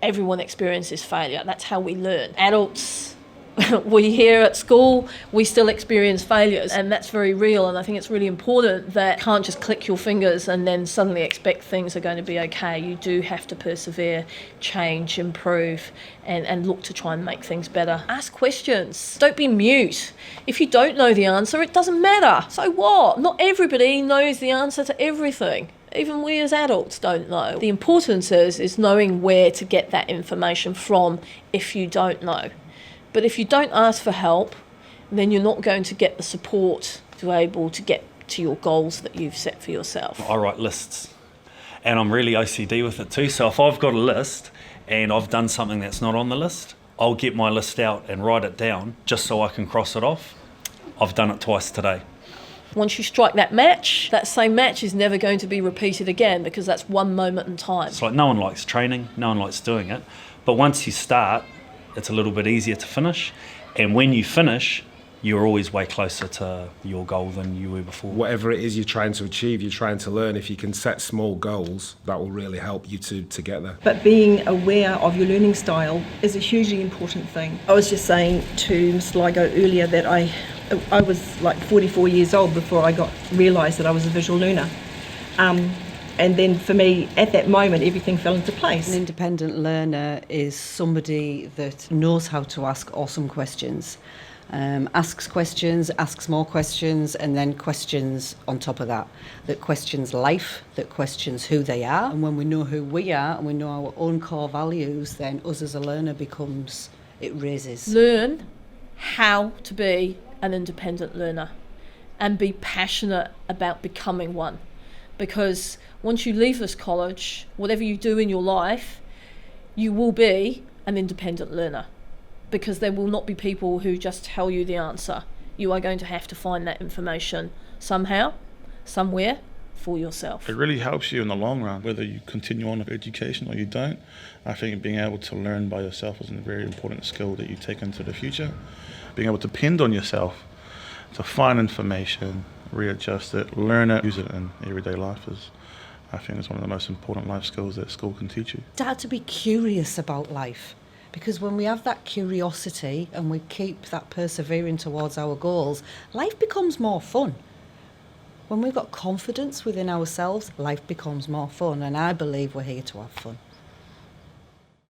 Everyone experiences failure. That's how we learn. Adults, we here at school, we still experience failures, and that's very real. And I think it's really important that you can't just click your fingers and then suddenly expect things are going to be okay. You do have to persevere, change, improve, and look to try and make things better. Ask questions. Don't be mute. If you don't know the answer, it doesn't matter. So what? Not everybody knows the answer to everything. Even we as adults don't know. The importance is knowing where to get that information from if you don't know. But if you don't ask for help, then you're not going to get the support to be able to get to your goals that you've set for yourself. I write lists, and I'm really OCD with it too. So if I've got a list and I've done something that's not on the list, I'll get my list out and write it down just so I can cross it off. I've done it twice today. Once you strike that match, that same match is never going to be repeated again, because that's one moment in time. It's like no one likes training, no one likes doing it. But once you start, it's a little bit easier to finish. And when you finish, you're always way closer to your goal than you were before. Whatever it is you're trying to achieve, you're trying to learn, if you can set small goals, that will really help you to get there. But being aware of your learning style is a hugely important thing. I was just saying to Ms. Ligo earlier that I was like 44 years old before I realised that I was a visual learner. And then for me, at that moment, everything fell into place. An independent learner is somebody that knows how to ask awesome questions. Asks questions, asks more questions, and then questions on top of that. That questions life, that questions who they are. And when we know who we are and we know our own core values, then us as a learner it raises. Learn how to be an independent learner and be passionate about becoming one. Because once you leave this college, whatever you do in your life, you will be an independent learner. Because there will not be people who just tell you the answer. You are going to have to find that information somehow, somewhere, for yourself. It really helps you in the long run, whether you continue on with education or you don't. I think being able to learn by yourself is a very important skill that you take into the future. Being able to depend on yourself to find information, readjust it, learn it, use it in everyday life I think is one of the most important life skills that school can teach you. Start to be curious about life, because when we have that curiosity and we keep that persevering towards our goals, life becomes more fun. When we've got confidence within ourselves, life becomes more fun, and I believe we're here to have fun.